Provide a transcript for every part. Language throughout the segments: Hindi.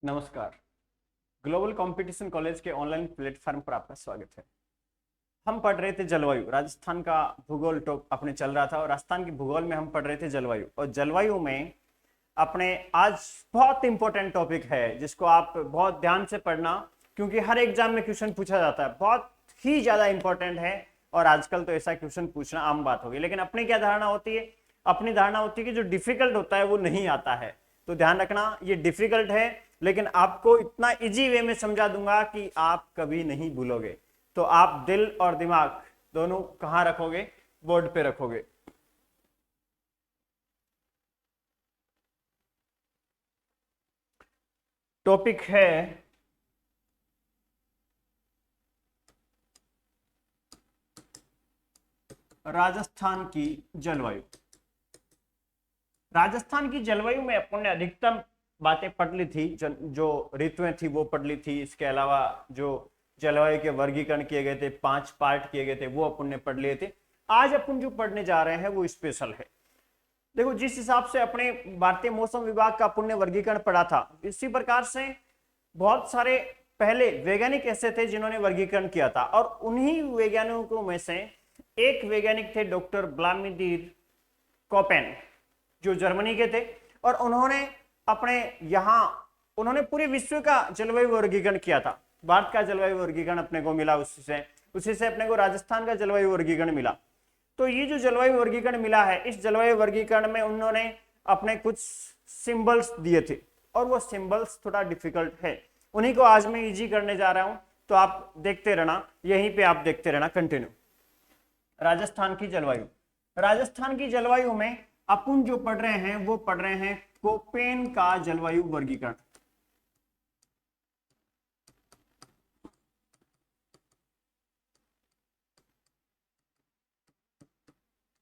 नमस्कार। ग्लोबल कंपटीशन कॉलेज के ऑनलाइन प्लेटफॉर्म पर आपका स्वागत है। हम पढ़ रहे थे जलवायु, राजस्थान का भूगोल टॉप अपने चल रहा था और राजस्थान की भूगोल में हम पढ़ रहे थे जलवायु। और जलवायु में अपने आज बहुत इंपॉर्टेंट टॉपिक है जिसको आप बहुत ध्यान से पढ़ना, क्योंकि हर एग्जाम में क्वेश्चन पूछा जाता है, बहुत ही ज्यादा इंपॉर्टेंट है। और आजकल तो ऐसा क्वेश्चन पूछना आम बात हो गई, लेकिन अपनी क्या धारणा होती है? अपनी धारणा होती है कि जो डिफिकल्ट होता है वो नहीं आता है। तो ध्यान रखना, ये डिफिकल्ट है लेकिन आपको इतना इजी वे में समझा दूंगा कि आप कभी नहीं भूलोगे। तो आप दिल और दिमाग दोनों कहां रखोगे? बोर्ड पे रखोगे। टॉपिक है राजस्थान की जलवायु। राजस्थान की जलवायु में अपन ने अधिकतम बातें पढ़ ली थी, जो ऋतुएं थी वो पढ़ ली थी। इसके अलावा जो जलवायु के वर्गीकरण किए गए थे, 5 पार्ट किए गए थे, वो अपन ने पढ़ लिए थे। आज अपन जो पढ़ने जा रहे हैं वो स्पेशल है। देखो, जिस हिसाब से अपने भारतीय मौसम विभाग का अपन ने वर्गीकरण पढ़ा था, इसी प्रकार से बहुत सारे पहले वैज्ञानिक ऐसे थे जिन्होंने वर्गीकरण किया था। और उन्हीं वैज्ञानिकों में से एक वैज्ञानिक थे डॉक्टर व्लादिमीर कोपेन, जो जर्मनी के थे। और उन्होंने अपने यहाँ उन्होंने पूरे विश्व का जलवायु वर्गीकरण किया था। भारत का जलवायु वर्गीकरण अपने को मिला, उसी से अपने को राजस्थान का जलवायु वर्गीकरण मिला। तो ये जो जलवायु वर्गीकरण मिला है, इस जलवायु वर्गीकरण में उन्होंने अपने कुछ सिंबल्स दिए थे और वो सिंबल्स थोड़ा डिफिकल्ट है। उन्हीं को आज मैं इजी करने जा रहा हूं, तो आप देखते रहना, यहीं पे आप देखते रहना कंटिन्यू। राजस्थान की जलवायु, राजस्थान की जलवायु में अपन जो पढ़ रहे हैं वो पढ़ रहे हैं कोपेन का जलवायु वर्गीकरण।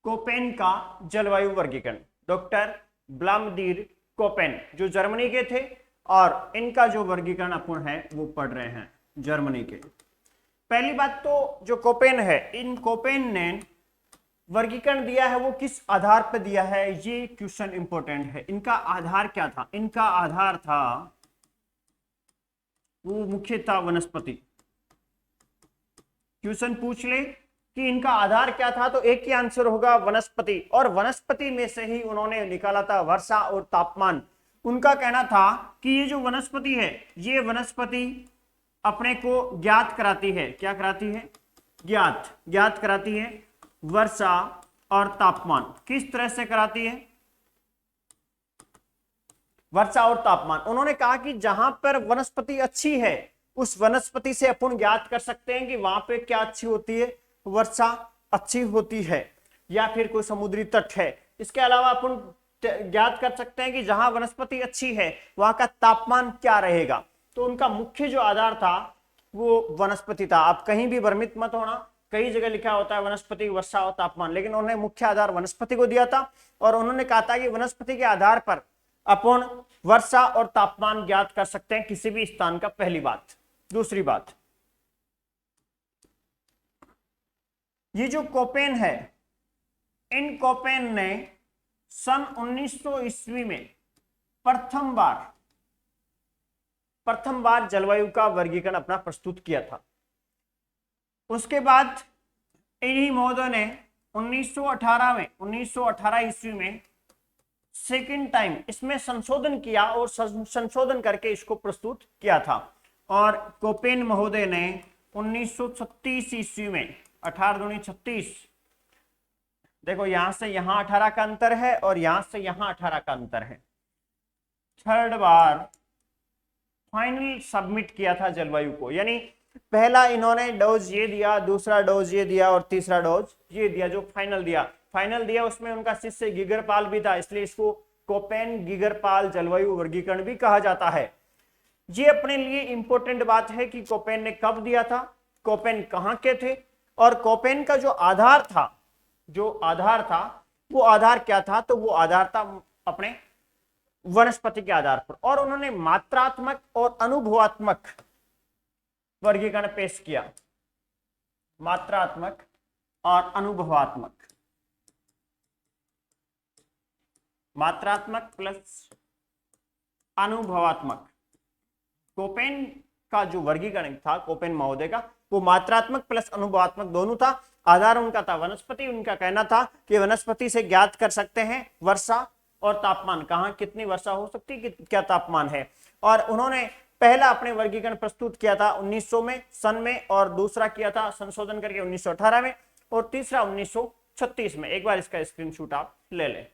कोपेन का जलवायु वर्गीकरण, डॉक्टर व्लादिमीर कोपेन जो जर्मनी के थे, और इनका जो वर्गीकरण अपन है वो पढ़ रहे हैं जर्मनी के। पहली बात तो जो कोपेन है, इन कोपेन ने वर्गीकरण दिया है वो किस आधार पर दिया है, ये क्वेश्चन इंपॉर्टेंट है। इनका आधार क्या था? इनका आधार था, वो मुख्य था वनस्पति। क्वेश्चन पूछ ले कि इनका आधार क्या था, तो एक ही आंसर होगा वनस्पति। और वनस्पति में से ही उन्होंने निकाला था वर्षा और तापमान। उनका कहना था कि ये जो वनस्पति है, ये वनस्पति अपने को ज्ञात कराती है। क्या कराती है? ज्ञात कराती है वर्षा और तापमान। किस तरह से कराती है? वर्षा और तापमान। उन्होंने कहा कि जहां पर वनस्पति अच्छी है, उस वनस्पति से अपन ज्ञात कर सकते हैं कि वहां पे क्या अच्छी होती है, वर्षा अच्छी होती है, या फिर कोई समुद्री तट है। इसके अलावा अपन ज्ञात कर सकते हैं कि जहां वनस्पति अच्छी है वहां का तापमान क्या रहेगा। तो उनका मुख्य जो आधार था वो वनस्पति था। आप कहीं भी भ्रमित मत होना, कई जगह लिखा होता है वनस्पति, वर्षा और तापमान, लेकिन उन्होंने मुख्य आधार वनस्पति को दिया था। और उन्होंने कहा था कि वनस्पति के आधार पर अपन वर्षा और तापमान ज्ञात कर सकते हैं किसी भी स्थान का। पहली बात। दूसरी बात, ये जो कोपेन है, इन कोपेन ने सन 1900 ईस्वी में प्रथम बार जलवायु का वर्गीकरण अपना प्रस्तुत किया था। उसके बाद इन्हीं महोदय ने 1918 ईस्वी में सेकेंड टाइम इसमें संशोधन किया और संशोधन करके इसको प्रस्तुत किया था। और कोपेन महोदय ने 1936 ईस्वी में, 18 दूनी 36, देखो यहां से यहां 18 का अंतर है और यहां से यहां 18 का अंतर है, थर्ड बार फाइनल सबमिट किया था जलवायु को। यानी पहला इन्होंने डोज ये दिया, दूसरा डोज ये दिया और तीसरा डोज ये दिया। जो फाइनल दिया उसमें उनका शिष्य गिगरपाल भी था, इसलिए इसको कोपेन गिगरपाल जलवायु वर्गीकरण भी कहा जाता है। ये अपने लिए इंपॉर्टेंट बात है कि कोपेन ने कब दिया था, कोपेन कहां के थे, और कोपेन का जो आधार था वो आधार क्या था? तो वो आधार था अपने वनस्पति के आधार पर। और उन्होंने मात्रात्मक और अनुभवात्मक वर्गीकरण पेश किया। मात्रात्मक और अनुभवात्मक, मात्रात्मक प्लस अनुभवात्मक। कोपेन का जो वर्गीकरण था कोपेन महोदय का, वो मात्रात्मक प्लस अनुभवात्मक दोनों था। आधार उनका था वनस्पति। उनका कहना था कि वनस्पति से ज्ञात कर सकते हैं वर्षा और तापमान, कहाँ कितनी वर्षा हो सकती है, क्या तापमान है। और उन्होंने पहला अपने वर्गीकरण प्रस्तुत किया था 1900 में सन में, और दूसरा किया था संशोधन करके 1918 में, और तीसरा 1936 में। एक बार इसका स्क्रीनशॉट आप ले लें।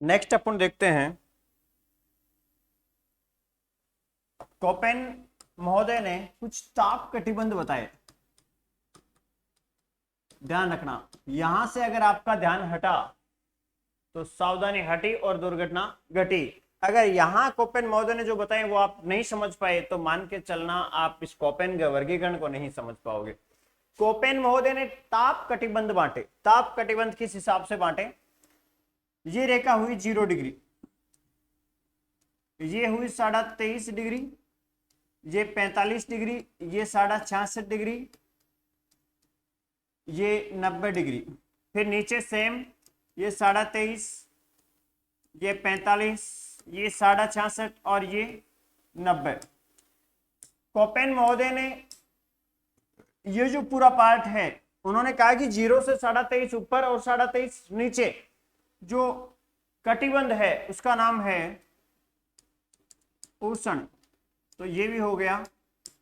नेक्स्ट अपन देखते हैं, कोपेन महोदय ने कुछ ताप कटिबंध बताए। ध्यान रखना, यहां से अगर आपका ध्यान हटा तो सावधानी हटी और दुर्घटना घटी। अगर यहां कोपेन महोदय ने जो बताए वो आप नहीं समझ पाए तो मान के चलना आप इस कोपेन के वर्गीकरण को नहीं समझ पाओगे। कोपेन महोदय ने ताप कटिबंध बांटे। ताप कटिबंध किस हिसाब से बांटे? ये रेखा हुई 0 डिग्री, ये हुई 23.5 डिग्री, ये 45 डिग्री, ये 66.5 डिग्री, ये 90 डिग्री। फिर नीचे सेम, ये 23.5, ये 45, ये 66.5 और ये 90। कोपेन महोदय ने ये जो पूरा पार्ट है, उन्होंने कहा कि 0 से 23.5 ऊपर और 23.5 नीचे जो कटिबंध है उसका नाम है उष्ण। तो ये भी हो गया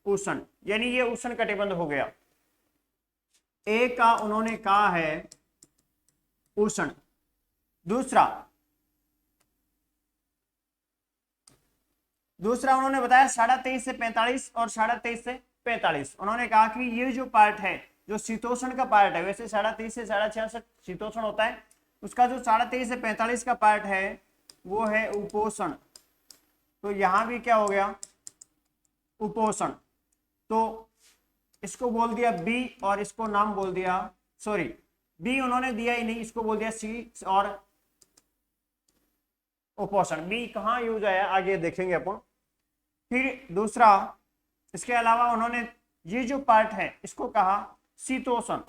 उष्ण, यानी ये उष्ण कटिबंध हो गया। ए का उन्होंने कहा है उष्ण। दूसरा उन्होंने बताया 23.5 से 45 और 23.5 से 45। उन्होंने कहा कि ये जो पार्ट है, जो शीतोष्ण का पार्ट है, वैसे 23.5 से 66.5 शीतोष्ण होता है, उसका जो 23.5 से 45 का पार्ट है वो है उपोष्ण। तो यहां भी क्या हो गया? उपोष्ण। तो इसको बोल दिया बी और इसको नाम बोल दिया, सॉरी बी उन्होंने दिया ही नहीं, इसको बोल दिया सी और उपोषण। बी कहाँ यूज आया आगे देखेंगे अपन। फिर दूसरा, इसके अलावा उन्होंने ये जो पार्ट है इसको कहा शीतोष्ण।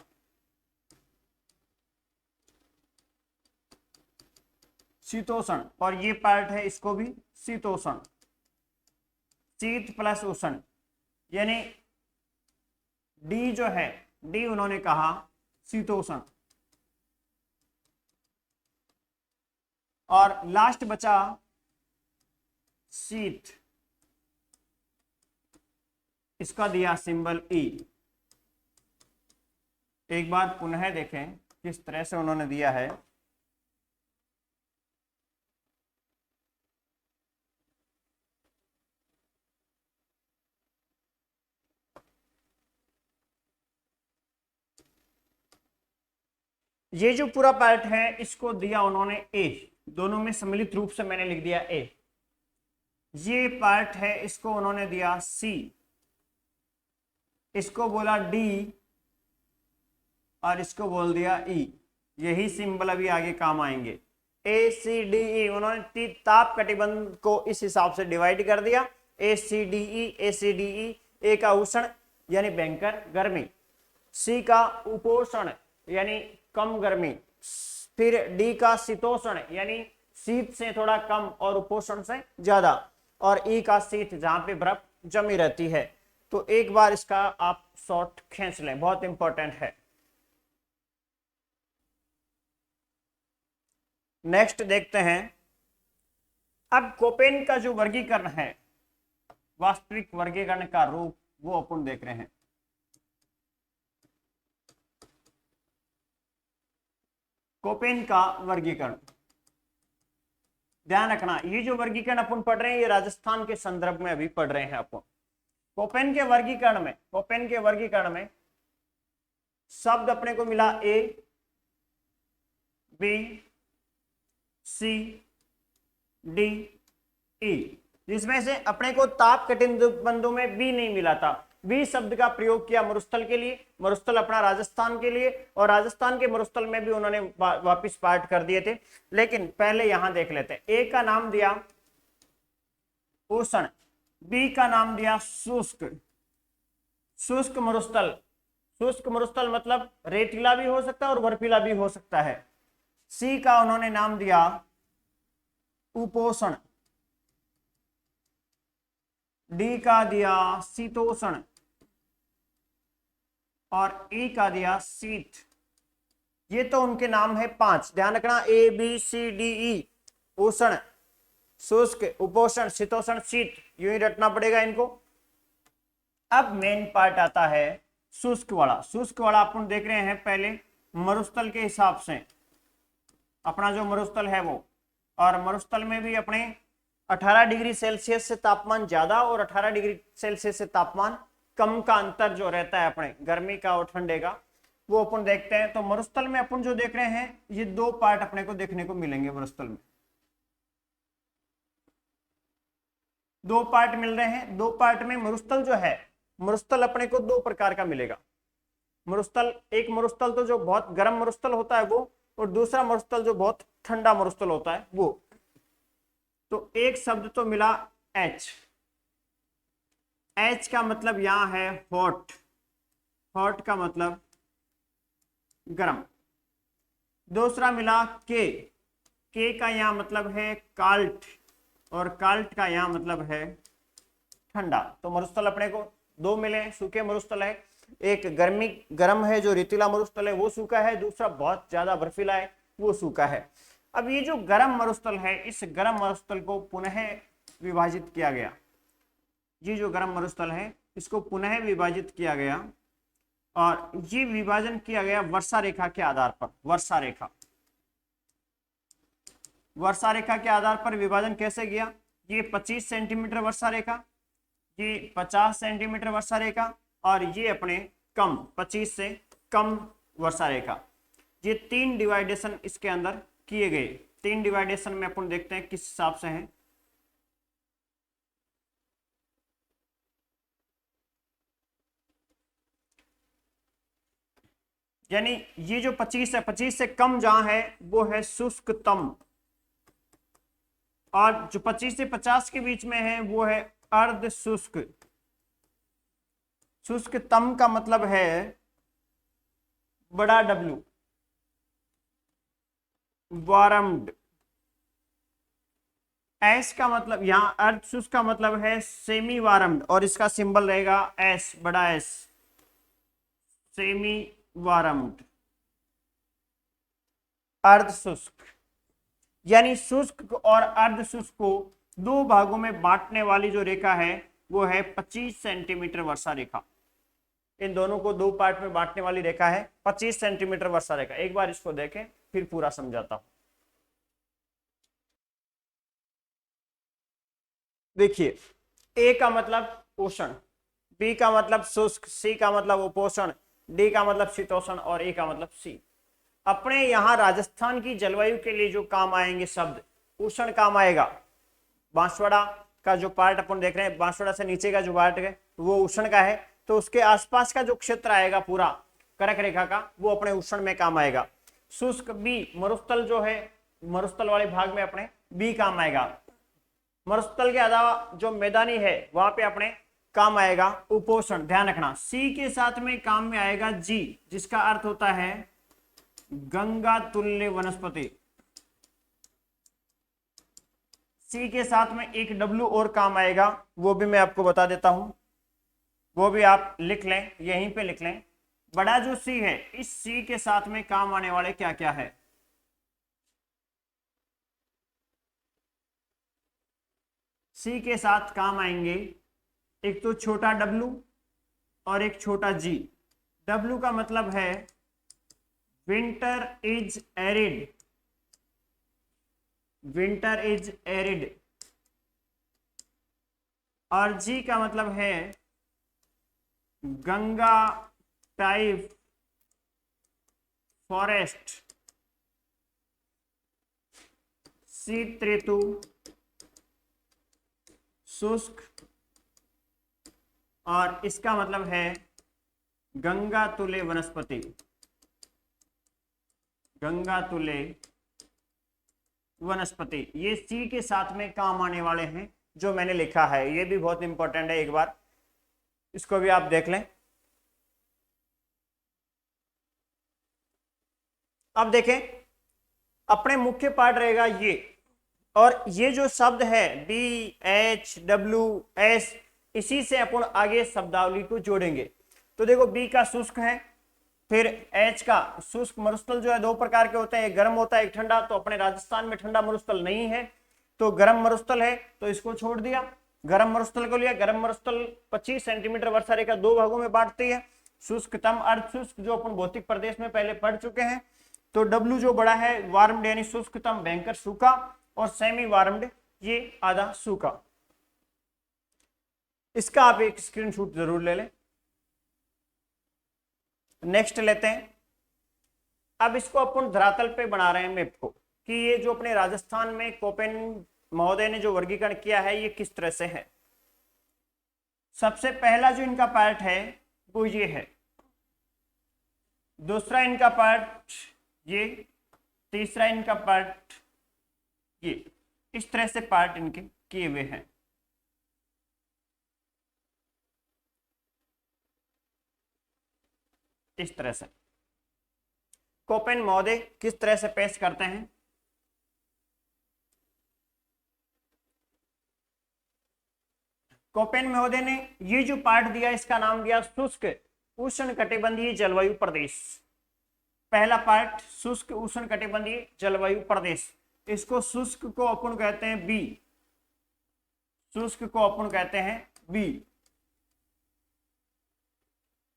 शीतोष्ण, और ये पार्ट है इसको भी शीतोष्ण। शीत प्लस उष्ण, यानी डी जो है, डी उन्होंने कहा शीतोष्ण। और लास्ट बचा शीत, इसका दिया सिंबल ई। एक बार पुनः देखें किस तरह से उन्होंने दिया है। ये जो पूरा पार्ट है इसको दिया उन्होंने ए, दोनों में सम्मिलित रूप से मैंने लिख दिया ए। ये पार्ट है इसको उन्होंने दिया सी, इसको बोला डी और इसको बोल दिया ई। यही सिंबल अभी आगे काम आएंगे। ए सी डी ई, उन्होंने ताप कटिबंध को इस हिसाब से डिवाइड कर दिया, ए सी डी ई, ए सी डी ई। ए का उष्ण यानी भयंकर गर्मी, सी का उपोष्ण यानी कम गर्मी, फिर डी का शीतोष्ण यानी शीत से थोड़ा कम और उपोष्ण से ज्यादा, और ई का शीत जहां पे बर्फ जमी रहती है। तो एक बार इसका आप शॉर्ट खींच लें, बहुत इंपॉर्टेंट है। नेक्स्ट देखते हैं, अब कोपेन का जो वर्गीकरण है, वास्तविक वर्गीकरण का रूप, वो अपन देख रहे हैं। कोपेन का वर्गीकरण, ध्यान रखना, ये जो वर्गीकरण अपन पढ़ रहे हैं ये राजस्थान के संदर्भ में अभी पढ़ रहे हैं अपन। कोपेन के वर्गीकरण में शब्द अपने को मिला ए, बी, सी, डी, ई, जिसमें से अपने को ताप कटिबंधों में बी नहीं मिला था। बी शब्द का प्रयोग किया मरुस्थल के लिए, मरुस्थल अपना राजस्थान के लिए, और राजस्थान के मरुस्थल में भी उन्होंने वापिस पार्ट कर दिए थे। लेकिन पहले यहां देख लेते हैं। ए का नाम दिया उष्ण, बी का नाम दिया शुष्क, शुष्क मरुस्थल। शुष्क मरुस्थल मतलब रेतीला भी हो सकता है और बर्फीला भी हो सकता है। सी का उन्होंने नाम दिया उपोषण, डी का दिया शीतोषण और ई का दिया शीत। ये तो उनके नाम है 5, ध्यान रखना, A B C D E, उष्ण, शुष्क, उपोषण, शीतोषण, शीत, यूं ही रटना पड़ेगा इनको। अब मेन पार्ट आता है शुष्क वाला। शुष्क वाला अपन देख रहे हैं पहले मरुस्थल के हिसाब से, अपना जो मरुस्थल है वो, और मरुस्थल में भी अपने 18 डिग्री सेल्सियस से तापमान ज्यादा और 18 डिग्री सेल्सियस से तापमान कम का अंतर जो रहता है अपने गर्मी का और ठंडे का, वो अपन देखते हैं। तो मरुस्थल में अपन जो देख रहे हैं ये 2 पार्ट अपने को देखने को मिलेंगे मरुस्थल में, 2 पार्ट मिल रहे हैं। 2 पार्ट में मरुस्थल जो है, मरुस्थल अपने को 2 प्रकार का मिलेगा। मरुस्थल, एक मरुस्थल तो जो बहुत गर्म मरुस्थल होता है वो, और दूसरा मरुस्थल जो बहुत ठंडा मरुस्थल होता है वो। तो एक शब्द तो मिला एच, एच का मतलब यहां है हॉट, हॉट का मतलब गर्म। दूसरा मिला के का यहां मतलब है काल्ट, और काल्ट का यहां मतलब है ठंडा। तो मरुस्थल अपने को 2 मिले, सूखे मरुस्थल है, एक गर्मी गर्म है जो रेतीला मरुस्थल है वो सूखा है, दूसरा बहुत ज्यादा बर्फीला है वो सूखा है। अब ये जो गर्म मरुस्थल है, इस गर्म मरुस्थल को पुनः विभाजित किया गया, ये जो गर्म मरुस्थल है इसको पुनः विभाजित किया गया, और ये विभाजन किया गया वर्षा रेखा के आधार पर। वर्षा रेखा, वर्षा रेखा के आधार पर विभाजन कैसे किया, ये 25 सेंटीमीटर वर्षा रेखा, ये 50 सेंटीमीटर वर्षा रेखा, और ये अपने कम 25 से कम वर्षा रेखा। ये 3 डिवाइडेशन इसके अंदर किए गए। 3 डिवाइडेशन में अपन देखते हैं किस हिसाब से हैं। यानी ये जो 25 है, 25 से कम जहां है वो है शुष्कतम, और जो 25 से 50 के बीच में है वो है अर्ध शुष्क। शुष्कतम का मतलब है बड़ा डब्ल्यू, वार्म्ड। एस का मतलब, यहां अर्ध शुष्क का मतलब है सेमी वार्म्ड, और इसका सिंबल रहेगा एस, बड़ा एस, सेमी वार्म्ड, अर्ध शुष्क। यानी शुष्क और अर्ध शुष्क को 2 भागों में बांटने वाली जो रेखा है वो है 25 सेंटीमीटर वर्षा रेखा। इन दोनों को 2 पार्ट में बांटने वाली रेखा है 25 सेंटीमीटर वर्षा रेखा। एक बार इसको देखें फिर पूरा समझाता हूं। देखिए, ए का मतलब उष्ण, बी का मतलब शुष्क, सी का मतलब उपोषण, डी का मतलब शीतोषण, और ए का मतलब शी। अपने यहां राजस्थान की जलवायु के लिए जो काम आएंगे शब्द, उष्ण काम आएगा। बांसवाड़ा का जो पार्ट अपन देख रहे हैं, बांसवाड़ा से नीचे का जो पार्ट है वो उष्ण का है, तो उसके आसपास का जो क्षेत्र आएगा पूरा कर्क रेखा का, वो अपने उष्ण में काम आएगा। शुष्क बी, मरुस्थल जो है, मरुस्थल वाले भाग में अपने बी काम आएगा। मरुस्थल के अलावा जो मैदानी है वहां पे अपने काम आएगा उपोषण। ध्यान रखना, सी के साथ में काम में आएगा जी, जिसका अर्थ होता है गंगा तुल्य वनस्पति। सी के साथ में एक डब्ल्यू और काम आएगा, वो भी मैं आपको बता देता हूं, वो भी आप लिख लें, यहीं पे लिख लें। बड़ा जो सी है, इस सी के साथ में काम आने वाले क्या क्या है, सी के साथ काम आएंगे एक तो छोटा डब्ल्यू और एक छोटा जी। डब्ल्यू का मतलब है winter is arid, winter is arid, और जी का मतलब है गंगा टाइप फॉरेस्ट, शीत ऋतु, शुष्क, और इसका मतलब है गंगा तुल्य वनस्पति, गंगा तुल्य वनस्पति। ये सी के साथ में काम आने वाले हैं जो मैंने लिखा है, ये भी बहुत इंपॉर्टेंट है, एक बार इसको भी आप देख लें। अब देखें, अपने मुख्य पार्ट रहेगा ये, और ये जो शब्द है बी एच डब्ल्यू एस, इसी से अपन आगे शब्दावली को जोड़ेंगे। तो देखो बी का शुष्क है, फिर एच का शुष्क मरुस्थल जो है दो प्रकार के होते हैं, एक गर्म होता है एक ठंडा। तो अपने राजस्थान में ठंडा मरुस्थल नहीं है, तो गर्म मरुस्थल है, तो इसको छोड़ दिया, गर्म मरुस्थल को लिया। गर्म मरुस्थल 25 सेंटीमीटर वर्षा रेखा दो भागों में बांटती है, शुष्कतम अर्ध शुष्क जो अपन भौतिक प्रदेश में पहले पढ़ चुके हैं। तो डब्ल्यू जो बड़ा है वार्म्ड यानी शुष्कतम भयंकर सूखा, और सेमी वार्म्ड ये आधा सूखा। इसका आप एक स्क्रीनशॉट जरूर ले लें। नेक्स्ट लेते हैं, अब इसको अपन धरातल पे बना रहे हैं मैप को, कि ये जो अपने राजस्थान में कोपेन महोदय ने जो वर्गीकरण किया है ये किस तरह से है। सबसे पहला जो इनका पार्ट है वो ये है, दूसरा इनका पार्ट ये, तीसरा इनका पार्ट ये, इस तरह से पार्ट इनके किए हुए हैं। इस तरह से कोपेन महोदय किस तरह से पेश करते हैं। कोपेन महोदय ने ये जो पार्ट दिया इसका नाम दिया शुष्क उष्णकटिबंधीय जलवायु प्रदेश। पहला पार्ट शुष्क उष्णकटिबंधीय जलवायु प्रदेश, इसको शुष्क को अपन कहते हैं बी, शुष्क को अपन कहते हैं बी।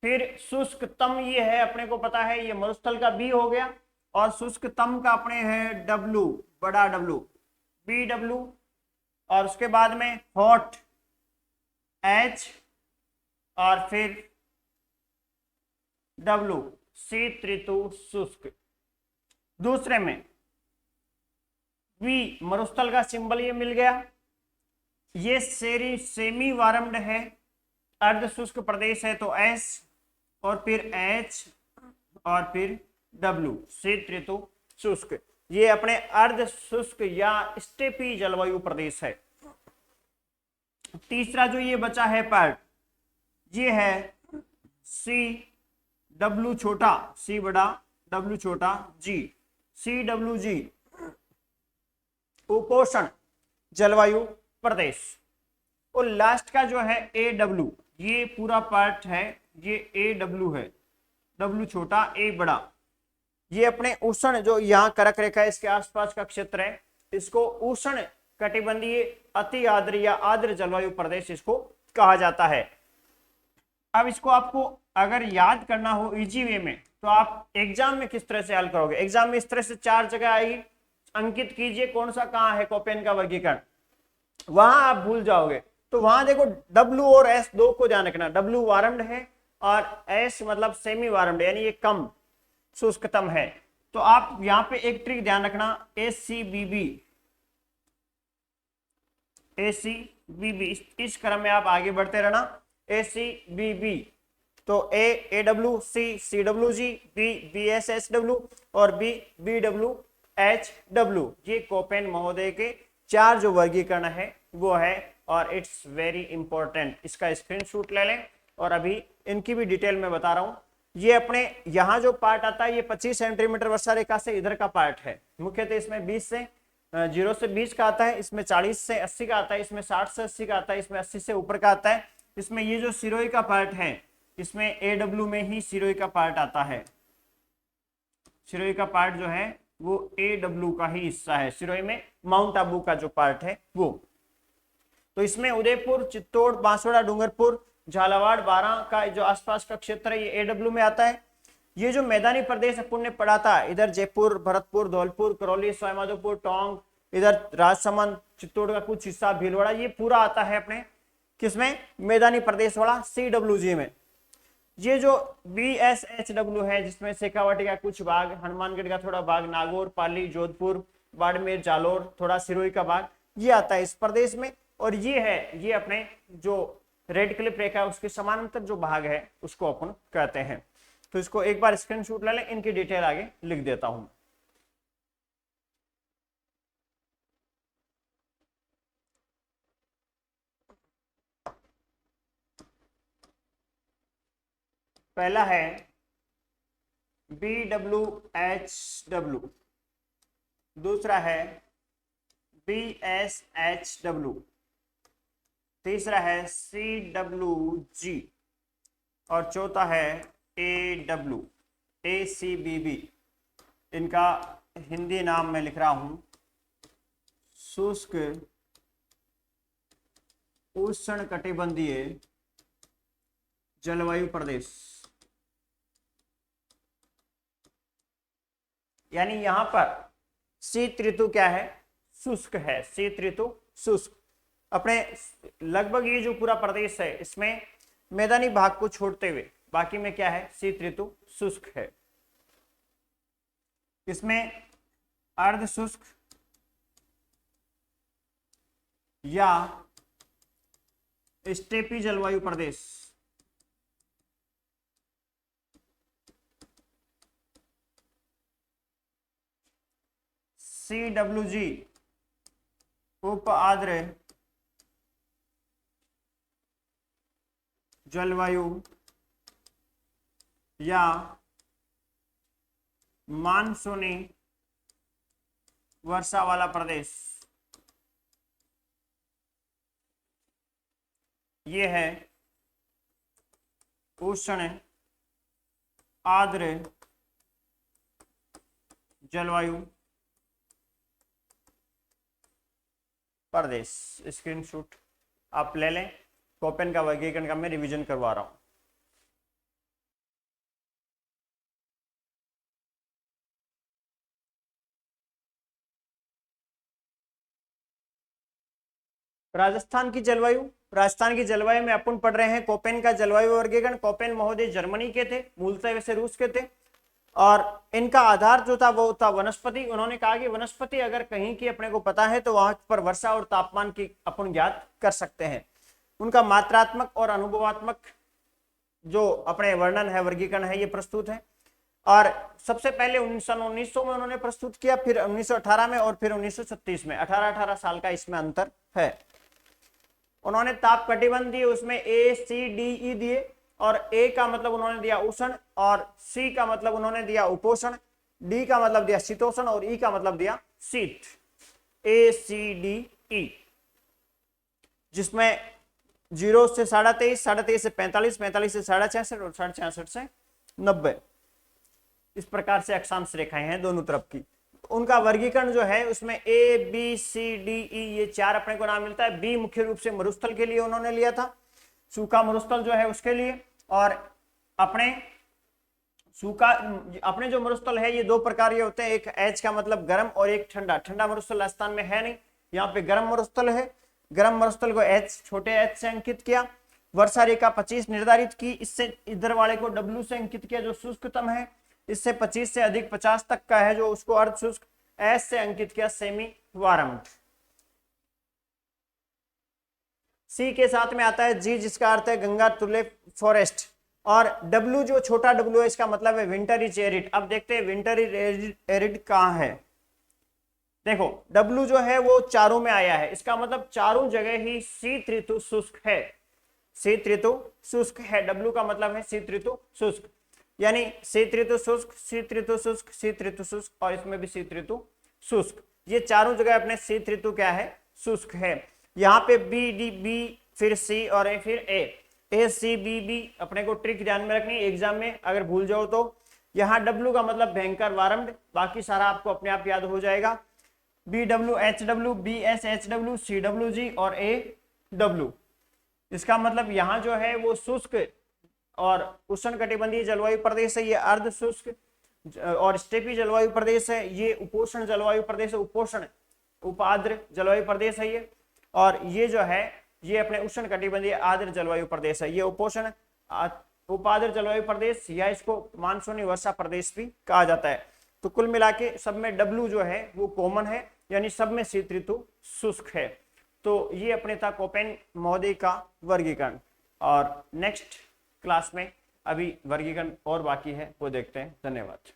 फिर शुष्कतम ये है, अपने को पता है ये मरुस्थल का बी हो गया, और शुष्कतम का अपने है डब्लू, बड़ा डब्लू, बी डब्लू। और उसके बाद में हॉट एच, और फिर डब्लू, शीत ऋतु शुष्क। दूसरे में वी मरुस्थल का सिंबल ये मिल गया, ये सेमी वार्म्ड है, अर्ध शुष्क प्रदेश है तो एस, और फिर एच, और फिर डब्लू, शीत ऋतु शुष्क। ये अपने अर्ध शुष्क या स्टेपी जलवायु प्रदेश है। तीसरा जो ये बचा है पार्ट, ये है सी डब्लू छोटा, सी बड़ा डब्लू छोटा जी, सी डब्लू जी, उपोष्ण जलवायु प्रदेश। और लास्ट का जो है ए डब्लू, ये पूरा पार्ट है, ये ए डब्लू है, डब्लू छोटा ए बड़ा। ये अपने उष्ण जो यहाँ करक रेखा है इसके आसपास का क्षेत्र है, इसको उष्ण कटिबंधीय अति आर्द्र या आर्द्र जलवायु प्रदेश इसको कहा जाता है। अब इसको आपको अगर याद करना हो इजी वे में, तो आप एग्जाम में किस तरह से हल करोगे। एग्जाम में इस तरह से 4 जगह आएगी, अंकित कीजिए कौन सा कहाँ है कोपेन का वर्गीकरण, वहां आप भूल जाओगे। तो वहां देखो डब्लू और एस दो को ध्यान रखना, डब्लू वार्म्ड है और एस मतलब सेमी वार्म्ड यानी ये कम शुष्कतम है। तो आप यहाँ पे एक ट्रिक ध्यान रखना, ACBB, ACBB, इस क्रम में आप आगे बढ़ते रहना, ACBB। तो AW, CWG, BSSW और BWHW, ये कोपेन महोदय के 4 जो वर्गीकरण है वो है, और इट्स वेरी इंपॉर्टेंट। इसका स्क्रीनशॉट ले लें, और अभी इनकी भी डिटेल में बता रहा हूं। ये अपने यहाँ जो पार्ट आता है ये 25 सेंटीमीटर वर्षा रेखा से इधर का पार्ट है, मुख्यतः इसमें 0 से 20 का आता है, इसमें 40 से 80 का आता है, इसमें 60 से 80 का आता है, इसमें 80 से ऊपर का आता है। इसमें ये जो सिरोही का पार्ट है, इसमें AW में ही सिरोही का पार्ट आता है, सिरोही का पार्ट जो है वो AW का ही हिस्सा है, सिरोही में माउंट आबू का जो पार्ट है वो। तो इसमें उदयपुर, चित्तौड़, बांसवाड़ा, डूंगरपुर, झालावाड़, बारां का जो आसपास का क्षेत्र है ये AW में आता है। ये जो मैदानी प्रदेश अपन ने पढ़ा था, इधर जयपुर, भरतपुर, धौलपुर, करौली, सवाईमाधोपुर, टोंक, इधर राजसमंद, चित्तौड़ का कुछ हिस्सा, भीलवाड़ा, ये पूरा आता है अपने किसमें, मैदानी प्रदेश वाला CWG में। ये जो BSHW है, जिसमें शेखावाटी का कुछ भाग, हनुमानगढ़ का थोड़ा भाग, नागौर, पाली, जोधपुर, बाड़मेर, जालोर, थोड़ा सिरोही का भाग, ये आता है इस प्रदेश में। और ये है, ये अपने जो रेड क्लिप रेखा है उसके समानांतर जो भाग है उसको अपन कहते हैं। तो इसको एक बार स्क्रीनशॉट ले लें, इनकी डिटेल आगे लिख देता हूं। पहला है BWHW, दूसरा है BSHW, तीसरा है CWG और चौथा है ACBB। इनका हिंदी नाम मैं लिख रहा हूं, शुष्क उष्णकटिबंधीय जलवायु प्रदेश। यानी यहां पर शीत ऋतु क्या है, शुष्क है, शीत ऋतु शुष्क। अपने लगभग ये जो पूरा प्रदेश है इसमें मैदानी भाग को छोड़ते हुए बाकी में क्या है, शीत ऋतु शुष्क है। इसमें अर्ध शुष्क या स्टेपी जलवायु प्रदेश, CWG उप आर्द्र जलवायु या मानसूनी वर्षा वाला प्रदेश, ये है उष्ण आर्द्र जलवायु प्रदेश। स्क्रीनशॉट आप ले लें, कोपेन का वर्गीकरण का मैं रिवीजन करवा रहा हूं। राजस्थान की जलवायु, राजस्थान की जलवायु में अपन पढ़ रहे हैं कोपेन का जलवायु वर्गीकरण। कोपेन महोदय जर्मनी के थे, मूलतः वैसे रूस के थे, और इनका आधार जो था वो था वनस्पति। उन्होंने कहा कि वनस्पति अगर कहीं की अपने को पता है तो वहां पर वर्षा और तापमान की अपन ज्ञात कर सकते हैं। उनका मात्रात्मक और अनुभवात्मक जो अपने वर्णन है, वर्गीकरण है, ये प्रस्तुत है। और सबसे पहले 1900 में उन्होंने प्रस्तुत किया, फिर 1918 में और फिर 1936 में। 18 साल का इसमें अंतर है। उन्होंने ताप कटिबंध दिए, उसमें ACDE दिए, और A का मतलब उन्होंने दिया उष्ण, और C का मतलब उन्होंने दिया उपोष्ण, D का मतलब दिया शीतोष्ण, और E का मतलब दिया शीत। ACDE, जिसमें 0 से 23.5, 23.5 से 45, 45 से 66.5 और 66.5 से 90, इस प्रकार से अक्षांश रेखाएं हैं दोनों तरफ की। उनका वर्गीकरण जो है उसमें ABCDE ये 4 अपने को नाम मिलता है। B मुख्य रूप से मरुस्थल के लिए उन्होंने लिया था, सूखा मरुस्थल जो है उसके लिए। और अपने सूखा, अपने जो मरुस्थल है ये 2 प्रकार के होते हैं, एक H का मतलब गर्म और एक ठंडा। ठंडा मरुस्थल राजस्थान में है नहीं, यहाँ पे गर्म मरुस्थल है। गर्म मरुस्थल को H, छोटे H से अंकित किया। वर्षा रेखा 25 निर्धारित की, इससे इधर वाले को W से अंकित किया जो शुष्कतम है। इससे 25 से अधिक 50 तक का है जो उसको अर्ध शुष्क, S से अंकित किया सेमी वार्म। C के साथ में आता है G, जिसका अर्थ है गंगा तुल्य फॉरेस्ट। और W जो छोटा W है इसका मतलब है विंटर इज एरिड। अब देखते हैं विंटर इज एरिड कहां है। देखो W जो है वो चारों में आया है, इसका मतलब चारों जगह ही शीत ऋतु शुष्क है। शीत ऋतु शुष्क है, W का मतलब है शीत ऋतु शुष्क। यानी शीत ऋतु शुष्क, शीत ऋतु शुष्क, शीत ऋतु शुष्क, और इसमें भी शीत ऋतु शुष्क। ये चारों जगह अपने शीत ऋतु क्या है, शुष्क है। यहाँ पे B फिर C और फिर ACBB अपने को ट्रिक ध्यान में रखनी, एग्जाम में अगर भूल जाओ तो। यहाँ W का मतलब भयंकर वारंड, बाकी सारा आपको अपने आप याद हो जाएगा। BWHW, BSHW, CWG और AW, इसका मतलब यहाँ जो है वो शुष्क और उष्णकटिबंधीय जलवायु प्रदेश है, ये अर्ध शुष्क और स्टेपी जलवायु प्रदेश है, ये उपोष्ण जलवायु प्रदेश है, उपोष्ण उपाद्र जलवायु प्रदेश है ये। और ये जो है ये अपने उष्णकटिबंधीय आर्द्र जलवायु प्रदेश है, ये उपोष्ण उपाद्र जलवायु प्रदेश, या इसको मानसूनी वर्षा प्रदेश भी कहा जाता है। तो कुल मिला के सब में W जो है वो कॉमन है, यानी सब में शीत ऋतु शुष्क है। तो ये अपने था कोपेन महोदय का वर्गीकरण। और नेक्स्ट क्लास में अभी वर्गीकरण और बाकी है, वो देखते हैं। धन्यवाद।